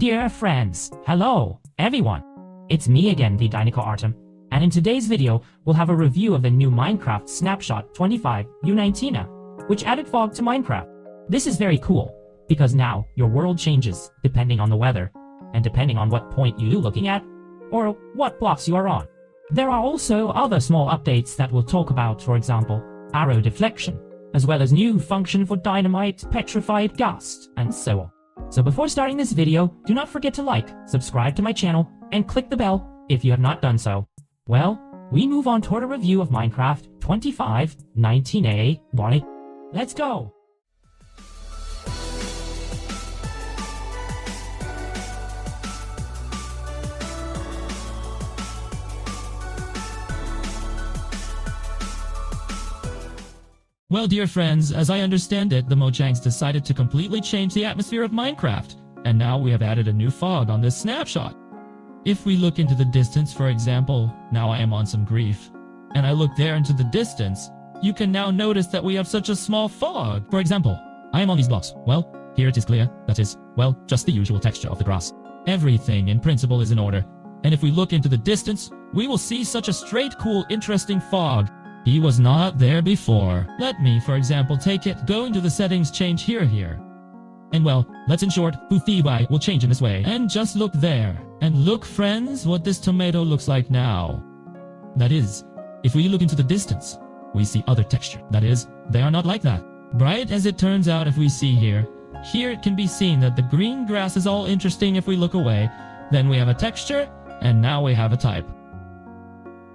dear friends, hello everyone, it's me again, TheDeinekoArtem, and in today's video we'll have a review of the new Minecraft Snapshot 25 U19, which added fog to Minecraft. This is very cool, because now your world changes depending on the weather, and depending on what point you're looking at, or what blocks you are on. There are also other small updates that we'll talk about, for example, arrow deflection, as well as new function for dynamite, petrified gust, and so on. So before starting this video, do not forget to like, subscribe to my channel, and click the bell if you have not done so. Well, we move on toward a review of Minecraft 25 19a. Let's go! Well, dear friends, as I understand it, the Mojangs decided to completely change the atmosphere of Minecraft, and now we have added a new fog on this snapshot. If we look into the distance, for example, now I am on some grief, and I look there into the distance, you can now notice that we have such a small fog. For example, I am on these blocks. Well, here it is clear, that is, well, just the usual texture of the grass. Everything in principle is in order, and if we look into the distance, we will see such a straight, cool, interesting fog. He was not there before. Let me, for example, take it, go into the settings, change here. And well, let's in short, Futhibai will change in this way. And just look there. And look, friends, what this tomato looks like now. That is, if we look into the distance, we see other texture. That is, they are not like that. Bright as it turns out if we see here it can be seen that the green grass is all interesting if we look away. Then we have a texture, and now we have a type.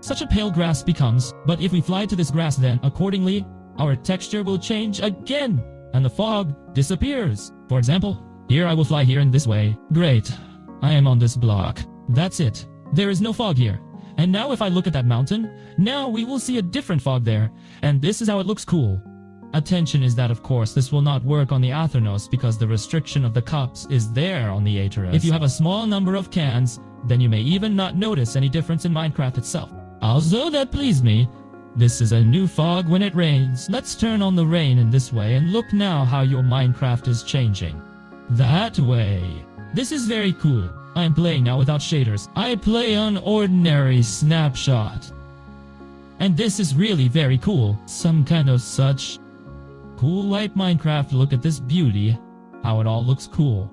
Such a pale grass becomes, but if we fly to this grass then, accordingly, our texture will change again, and the fog disappears. For example, here I will fly here in this way. Great, I am on this block. That's it. There is no fog here. And now if I look at that mountain, now we will see a different fog there, and this is how it looks cool. Attention is that of course this will not work on the Athernose because the restriction of the cups is there on the Aterus. If you have a small number of cans, then you may even not notice any difference in Minecraft itself. Also, that pleased me. This is a new fog when it rains. Let's turn on the rain in this way and look now how your Minecraft is changing. That way. This is very cool. I am playing now without shaders. I play on ordinary snapshot. And this is really very cool. Some kind of such cool like Minecraft. Look at this beauty. How it all looks cool.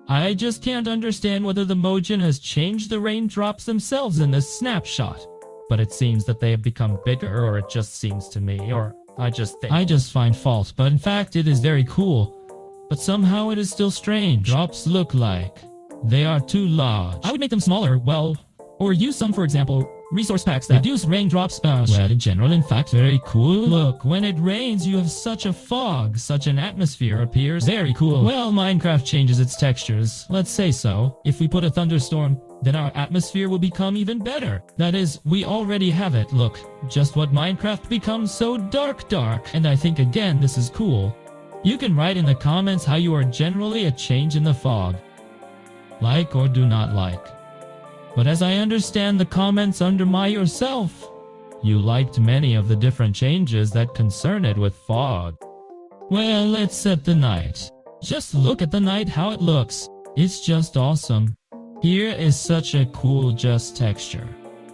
I just can't understand whether the Mojang has changed the raindrops themselves in this snapshot. But it seems that they have become bigger, or it just seems to me, or I just find fault, but in fact it is very cool. But somehow it is still strange. Drops look like they are too large. I would make them smaller, well, or use some, for example, resource packs that reduce raindrops. Well, in general, in fact, very cool. Look, when it rains, you have such a fog, such an atmosphere appears. Very cool. Well, Minecraft changes its textures. Let's say so. If we put a thunderstorm, then our atmosphere will become even better. That is, we already have it. Look, just what Minecraft becomes so dark. And I think again, this is cool. You can write in the comments how you are generally a change in the fog. Like or do not like. But as I understand the comments under my yourself, you liked many of the different changes that concern it with fog. Well, let's set the night. Just look at the night, how it looks. It's just awesome. Here is such a cool just texture.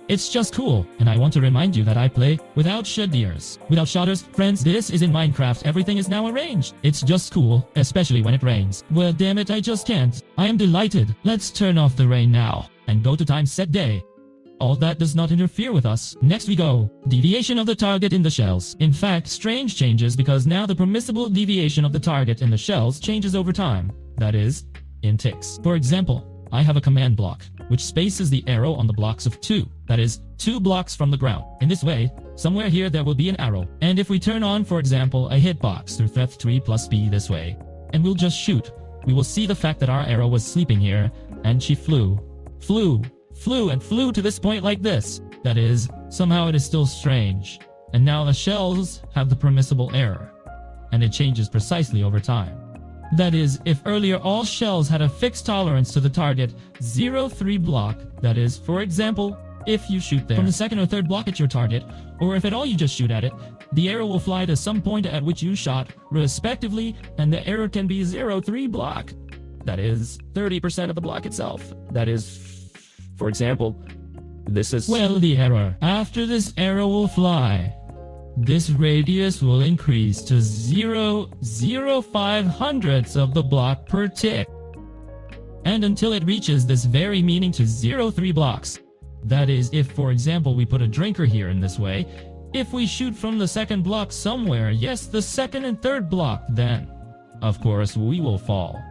It's just cool, and I want to remind you that I play without shaders. Without shaders, friends, this is in Minecraft, everything is now arranged. It's just cool, especially when it rains. Well, damn it, I just can't. I am delighted. Let's turn off the rain now, and go to time set day. All that does not interfere with us. Next we go. Deviation of the target in the shells. In fact, strange changes because now the permissible deviation of the target in the shells changes over time. That is, in ticks. For example, I have a command block, which spaces the arrow on the blocks of 2. That is, 2 blocks from the ground. In this way, somewhere here there will be an arrow. And if we turn on, for example, a hitbox through threat 3 plus B this way, and we'll just shoot, we will see the fact that our arrow was sleeping here, and she flew to this point like this. That is, somehow it is still strange. And now the shells have the permissible error, and it changes precisely over time. That is, if earlier all shells had a fixed tolerance to the target 0-3 block, that is, for example, if you shoot there from the second or third block at your target, or if at all you just shoot at it, the arrow will fly to some point at which you shot, respectively, and the error can be 0-3 block. That is 30% of the block itself. That is, for example, this is... Well, the error. After this arrow will fly, this radius will increase to 0.05 hundredths of the block per tick. And until it reaches this very meaning to 0.3 blocks. That is, if, for example, we put a drinker here in this way, if we shoot from the second block somewhere, yes, the second and third block, then, of course, we will fall.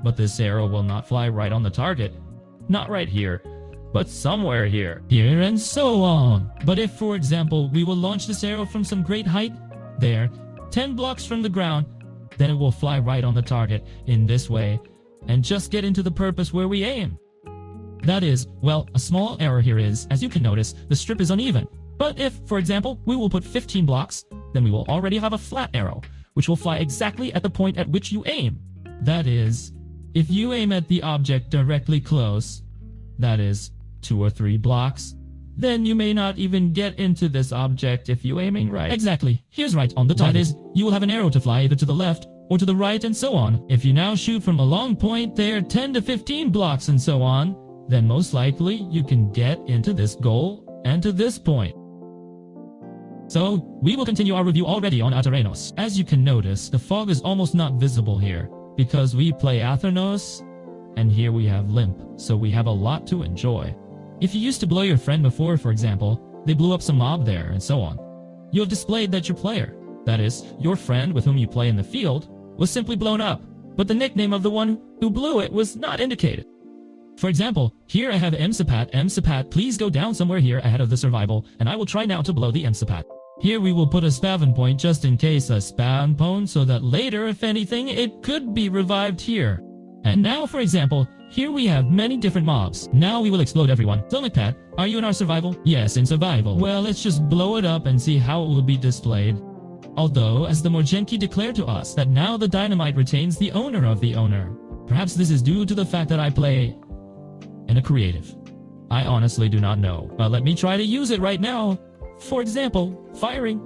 But this arrow will not fly right on the target. Not right here, but somewhere here, and so on. But if, for example, we will launch this arrow from some great height, there, 10 blocks from the ground, then it will fly right on the target in this way, and just get into the purpose where we aim. That is, well, a small error here is, as you can notice, the strip is uneven. But if, for example, we will put 15 blocks, then we will already have a flat arrow, which will fly exactly at the point at which you aim. That is, if you aim at the object directly close, that is, 2 or 3 blocks, then you may not even get into this object if you're aiming right. Exactly. Here's right on the target. That is, you will have an arrow to fly either to the left or to the right and so on. If you now shoot from a long point there 10 to 15 blocks and so on, then most likely you can get into this goal and to this point. So, we will continue our review already on Aterenos. As you can notice, the fog is almost not visible here, because we play Athenos, and here we have Limp, so we have a lot to enjoy. If you used to blow your friend before, for example, they blew up some mob there, and so on. You have displayed that your player, that is, your friend with whom you play in the field, was simply blown up, but the nickname of the one who blew it was not indicated. For example, here I have MSAPAT. MSAPAT, please go down somewhere here ahead of the survival, and I will try now to blow the MSAPAT. Here we will put a spawn point just in case a spawn point so that later, if anything, it could be revived here. And now, for example, here we have many different mobs. Now we will explode everyone. So McPat, are you in our survival? Yes, in survival. Well, let's just blow it up and see how it will be displayed. Although, as the Morgenki declared to us that now the dynamite retains the owner of the owner. Perhaps this is due to the fact that I play in a creative. I honestly do not know, but let me try to use it right now. For example, firing.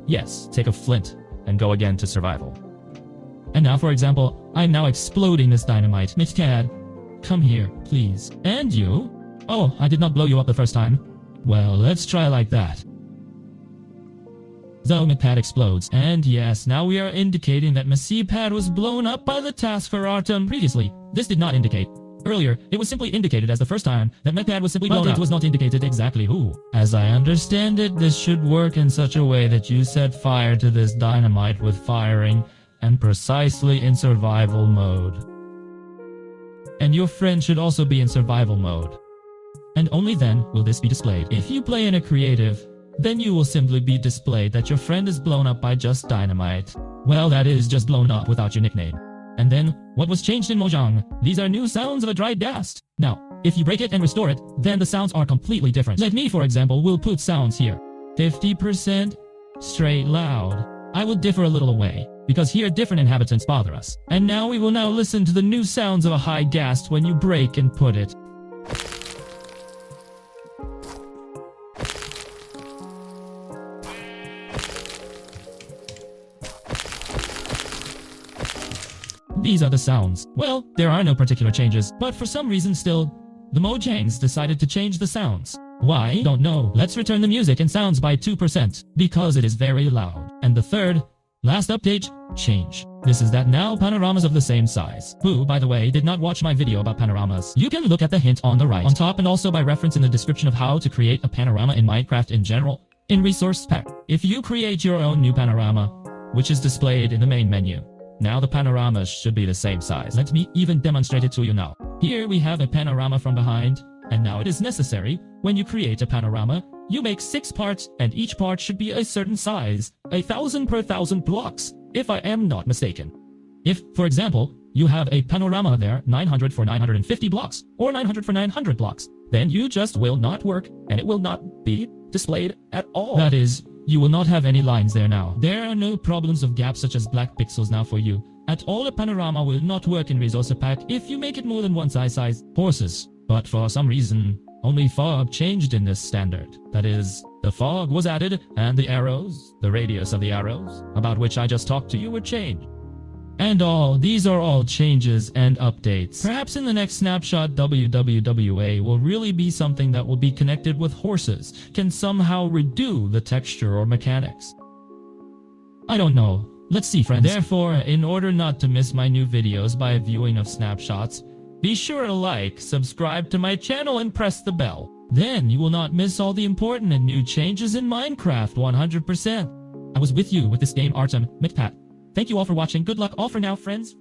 Yes, take a flint and go again to survival. And now, for example, I'm now exploding this dynamite. McTad, come here, please. And you? Oh, I did not blow you up the first time. Well, let's try like that. So McPad explodes, and yes, now we are indicating that McPad was blown up by the TheDeinekoArtem. Previously, this did not indicate. Earlier, it was simply indicated as the first time that McPad was simply blown up. It was not indicated exactly who. As I understand it, this should work in such a way that you set fire to this dynamite with firing and precisely in survival mode. And your friend should also be in survival mode. And only then will this be displayed. If you play in a creative, then you will simply be displayed that your friend is blown up by just dynamite. Well, that is just blown up without your nickname. And then, what was changed in Mojang? These are new sounds of a dried ghast. Now, if you break it and restore it, then the sounds are completely different. Let me, for example, will put sounds here. 50% straight loud. I will differ a little away, because here different inhabitants bother us. And now we will now listen to the new sounds of a high ghast when you break and put it. These are the sounds. Well, there are no particular changes, but for some reason still, the Mojangs decided to change the sounds. Why? Don't know. Let's return the music and sounds by 2%, because it is very loud. And the third, last update, change. This is that now panoramas of the same size. Who, by the way, did not watch my video about panoramas. You can look at the hint on the right, on top, and also by reference in the description of how to create a panorama in Minecraft in general, in resource pack. If you create your own new panorama, which is displayed in the main menu, now the panorama should be the same size. Let me even demonstrate it to you now. Here we have a panorama from behind, and now it is necessary, when you create a panorama, you make 6 parts, and each part should be a certain size, 1,000 per 1,000 blocks, if I am not mistaken. If, for example, you have a panorama there, 900 for 950 blocks, or 900 for 900 blocks, then you just will not work, and it will not be displayed at all. That is, you will not have any lines there now. There are no problems of gaps such as black pixels now for you. At all, a panorama will not work in resource pack if you make it more than one size horses. But for some reason, only fog changed in this standard. That is, the fog was added and the arrows, the radius of the arrows, about which I just talked to you, were changed. And these are all changes and updates. Perhaps in the next snapshot WWWA will really be something that will be connected with horses, can somehow redo the texture or mechanics. I don't know. Let's see, friends. Therefore, in order not to miss my new videos by viewing of snapshots, be sure to like, subscribe to my channel and press the bell. Then you will not miss all the important and new changes in Minecraft 100%. I was with you with this game Artem, McPat. Thank you all for watching. Good luck all for now, friends.